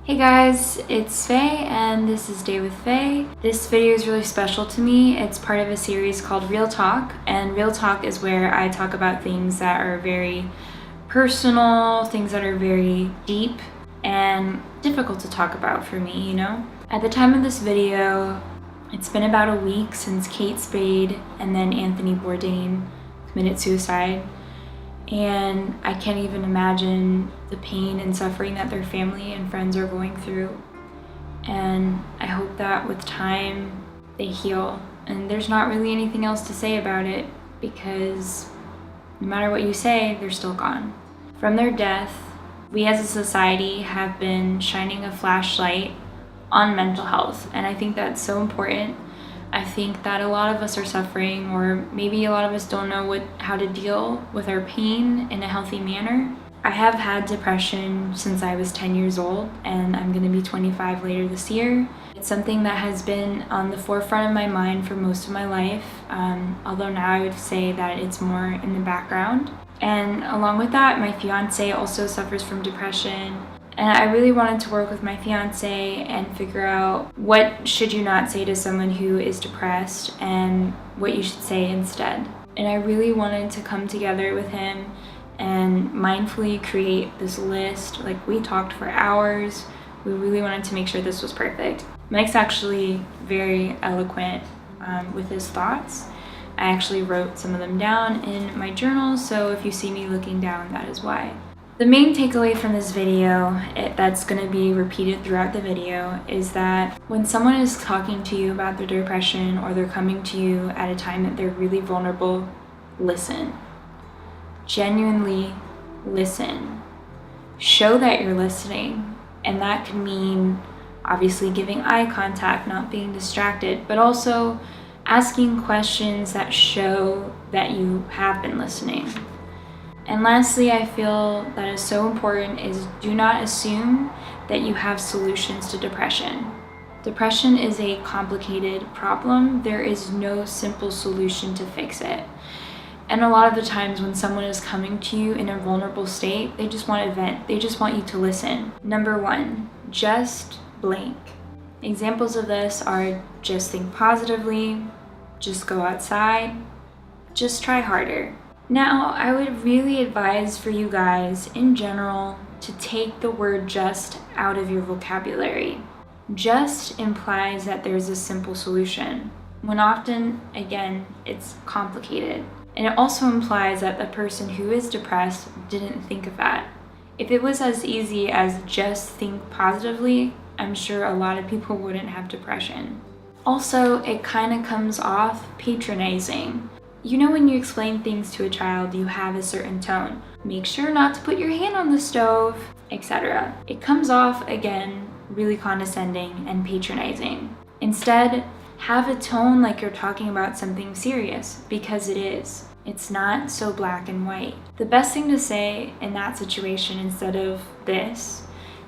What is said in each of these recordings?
Hey guys, it's Faye and this is Day with Faye. This video is really special to me. It's part of a series called Real Talk, and Real Talk is where I talk about things that are very personal, things that are very deep and difficult to talk about for me, you know? At the time of this video, it's been about a week since Kate Spade and then Anthony Bourdain committed suicide. And I can't even imagine the pain and suffering that their family and friends are going through. And I hope that with time they heal. And there's not really anything else to say about it because no matter what you say, they're still gone. From their death, we as a society have been shining a flashlight on mental health. And I think that's so important. I think that a lot of us are suffering, or maybe a lot of us don't know how to deal with our pain in a healthy manner. I have had depression since I was 10 years old, and I'm going to be 25 later this year. It's something that has been on the forefront of my mind for most of my life, although now I would say that it's more in the background. And along with that, my fiance also suffers from depression. And I really wanted to work with my fiance and figure out what should you not say to someone who is depressed and what you should say instead. And I really wanted to come together with him and mindfully create this list. Like, we talked for hours. We really wanted to make sure this was perfect. Mike's actually very eloquent with his thoughts. I actually wrote some of them down in my journal, so if you see me looking down, that is why. The main takeaway from this video that's going to be repeated throughout the video is that when someone is talking to you about their depression or they're coming to you at a time that they're really vulnerable, listen. Genuinely listen. Show that you're listening. And that can mean obviously giving eye contact, not being distracted, but also asking questions that show that you have been listening. And lastly, I feel that is so important is do not assume that you have solutions to depression. Depression is a complicated problem. There is no simple solution to fix it. And a lot of the times when someone is coming to you in a vulnerable state, they just want to vent. They just want you to listen. Number one, just blank. Examples of this are just think positively, just go outside, just try harder. Now, I would really advise for you guys in general to take the word just out of your vocabulary. Just implies that there's a simple solution, when often, again, it's complicated. And it also implies that the person who is depressed didn't think of that. If it was as easy as just think positively, I'm sure a lot of people wouldn't have depression. Also, it kind of comes off patronizing. You know, when you explain things to a child, you have a certain tone. Make sure not to put your hand on the stove, etc. It comes off, again, really condescending and patronizing. Instead, have a tone like you're talking about something serious, because it is. It's not so black and white. The best thing to say in that situation instead of this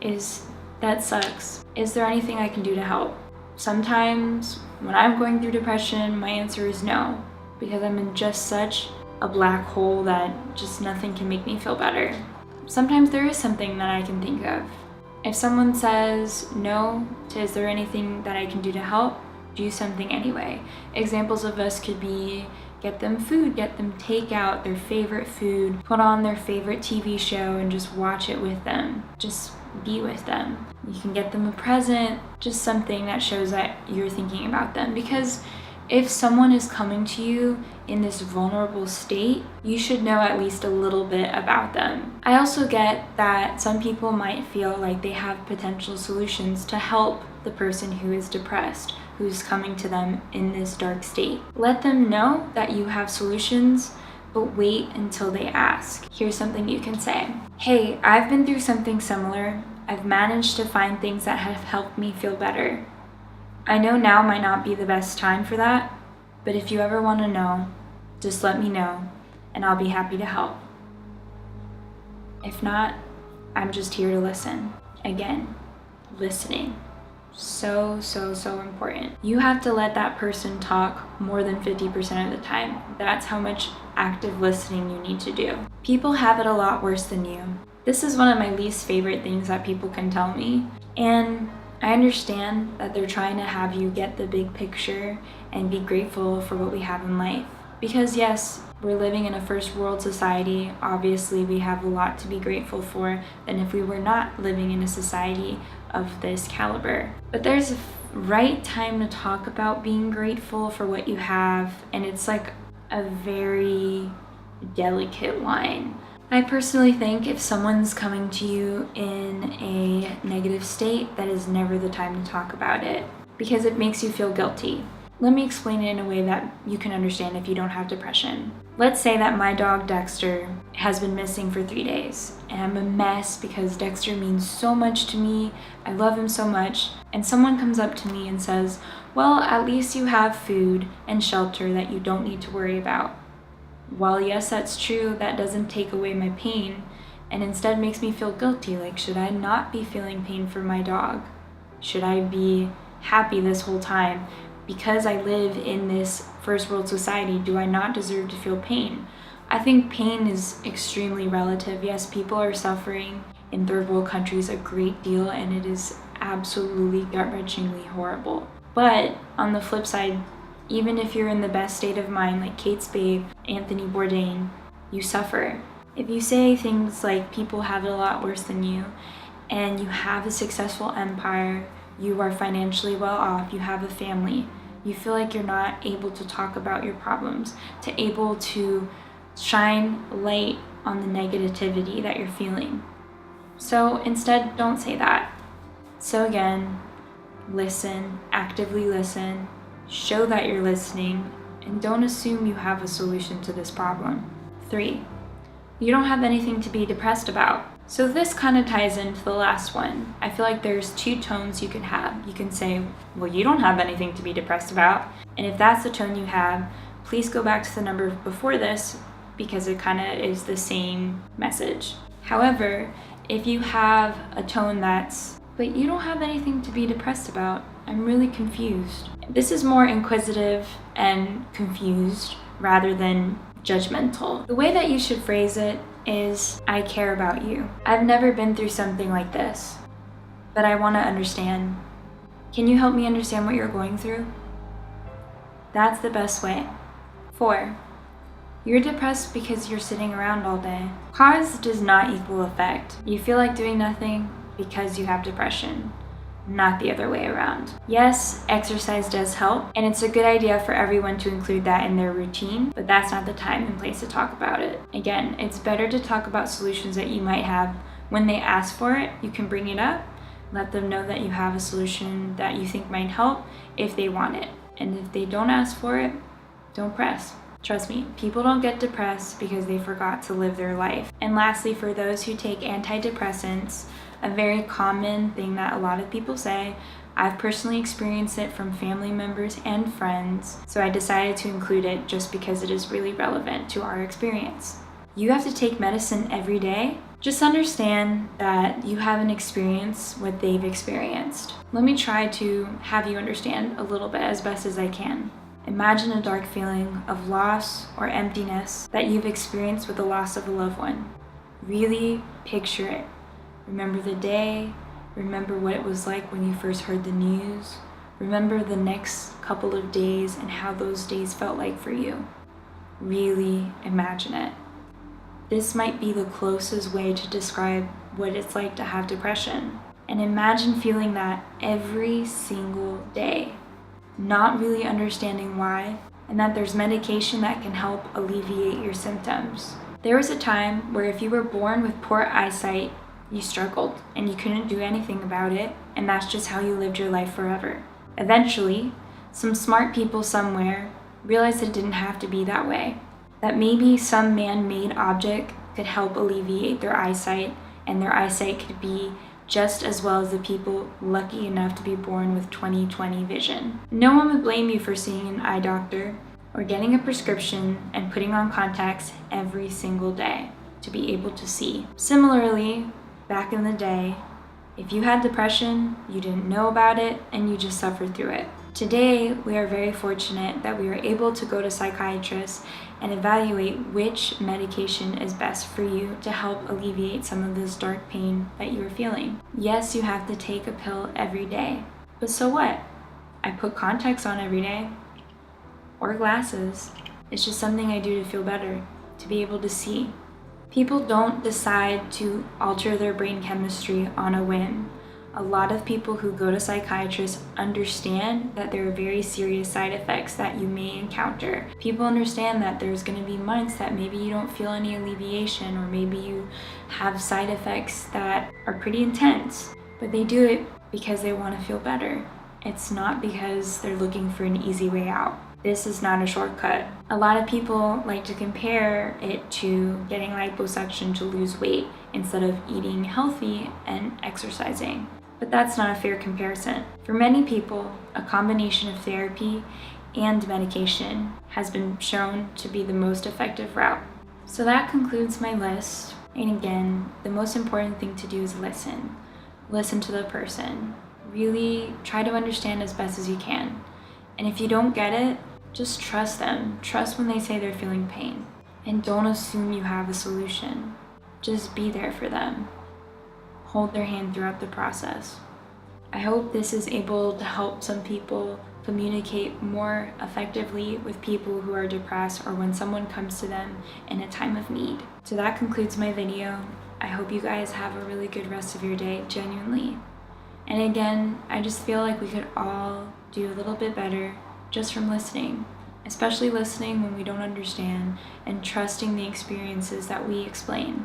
is, "That sucks. Is there anything I can do to help?" Sometimes when I'm going through depression, my answer is no, because I'm in just such a black hole that just nothing can make me feel better. Sometimes there is something that I can think of. If someone says no to "is there anything that I can do to help?" do something anyway. Examples of this could be get them food, get them takeout, their favorite food, put on their favorite TV show and just watch it with them. Just be with them. You can get them a present, just something that shows that you're thinking about them. Because if someone is coming to you in this vulnerable state, you should know at least a little bit about them. I also get that some people might feel like they have potential solutions to help the person who is depressed, who's coming to them in this dark state. Let them know that you have solutions, but wait until they ask. Here's something you can say. "Hey, I've been through something similar. I've managed to find things that have helped me feel better. I know now might not be the best time for that, but if you ever want to know, just let me know, and I'll be happy to help. If not, I'm just here to listen." Again, listening. So important. You have to let that person talk more than 50% of the time. That's how much active listening you need to do. People have it a lot worse than you. This is one of my least favorite things that people can tell me. And I understand that they're trying to have you get the big picture and be grateful for what we have in life. Because yes, we're living in a first world society. Obviously, we have a lot to be grateful for than if we were not living in a society of this caliber. But there's a right time to talk about being grateful for what you have, and it's like a very delicate line. I personally think if someone's coming to you in a negative state, that is never the time to talk about it, because it makes you feel guilty. Let me explain it in a way that you can understand if you don't have depression. Let's say that my dog Dexter has been missing for 3 days, and I'm a mess because Dexter means so much to me. I love him so much. And someone comes up to me and says, well, at least you have food and shelter that you don't need to worry about. While yes, that's true, that doesn't take away my pain, and instead makes me feel guilty. Like, should I not be feeling pain for my dog? Should I be happy this whole time? Because I live in this first world society, do I not deserve to feel pain? I think pain is extremely relative. Yes, people are suffering in third world countries a great deal, and it is absolutely gut-wrenchingly horrible. But on the flip side, even if you're in the best state of mind, like Kate Spade, Anthony Bourdain, you suffer. If you say things like people have it a lot worse than you, and you have a successful empire, you are financially well off, you have a family, you feel like you're not able to talk about your problems, to able to shine light on the negativity that you're feeling. So instead, don't say that. So again, listen, actively listen, show that you're listening, and don't assume you have a solution to this problem. 3, you don't have anything to be depressed about. So this kind of ties into the last one. I feel like there's 2 tones you can have. You can say, well, you don't have anything to be depressed about. And if that's the tone you have, please go back to the number before this, because it kind of is the same message. However, if you have a tone that's, but you don't have anything to be depressed about, I'm really confused. This is more inquisitive and confused rather than judgmental. The way that you should phrase it is, I care about you. I've never been through something like this, but I want to understand. Can you help me understand what you're going through? That's the best way. 4, you're depressed because you're sitting around all day. Cause does not equal effect. You feel like doing nothing because you have depression, not the other way around. Yes, exercise does help, and it's a good idea for everyone to include that in their routine, but that's not the time and place to talk about it. Again, it's better to talk about solutions that you might have. When they ask for it, you can bring it up, let them know that you have a solution that you think might help if they want it. And if they don't ask for it, don't press. Trust me, people don't get depressed because they forgot to live their life. And lastly, for those who take antidepressants, a very common thing that a lot of people say, I've personally experienced it from family members and friends, so I decided to include it just because it is really relevant to our experience. You have to take medicine every day. Just understand that you haven't experienced what they've experienced. Let me try to have you understand a little bit as best as I can. Imagine a dark feeling of loss or emptiness that you've experienced with the loss of a loved one. Really picture it. Remember the day, remember what it was like when you first heard the news, remember the next couple of days and how those days felt like for you. Really imagine it. This might be the closest way to describe what it's like to have depression. And imagine feeling that every single day, not really understanding why, and that there's medication that can help alleviate your symptoms. There was a time where if you were born with poor eyesight, you struggled and you couldn't do anything about it, and that's just how you lived your life forever. Eventually, some smart people somewhere realized that it didn't have to be that way, that maybe some man-made object could help alleviate their eyesight, and their eyesight could be just as well as the people lucky enough to be born with 20/20 vision. No one would blame you for seeing an eye doctor or getting a prescription and putting on contacts every single day to be able to see. Similarly, back in the day, if you had depression, you didn't know about it and you just suffered through it. Today, we are very fortunate that we are able to go to psychiatrists and evaluate which medication is best for you to help alleviate some of this dark pain that you are feeling. Yes, you have to take a pill every day, but so what? I put contacts on every day, or glasses. It's just something I do to feel better, to be able to see. People don't decide to alter their brain chemistry on a whim. A lot of people who go to psychiatrists understand that there are very serious side effects that you may encounter. People understand that there's going to be months that maybe you don't feel any alleviation, or maybe you have side effects that are pretty intense, but they do it because they want to feel better. It's not because they're looking for an easy way out. This is not a shortcut. A lot of people like to compare it to getting liposuction to lose weight instead of eating healthy and exercising. But that's not a fair comparison. For many people, a combination of therapy and medication has been shown to be the most effective route. So that concludes my list. And again, the most important thing to do is listen. Listen to the person. Really try to understand as best as you can. And if you don't get it, just trust them. Trust when they say they're feeling pain. And don't assume you have a solution. Just be there for them. Hold their hand throughout the process. I hope this is able to help some people communicate more effectively with people who are depressed, or when someone comes to them in a time of need. So that concludes my video. I hope you guys have a really good rest of your day, genuinely. And again, I just feel like we could all do a little bit better just from listening, especially listening when we don't understand, and trusting the experiences that we explain.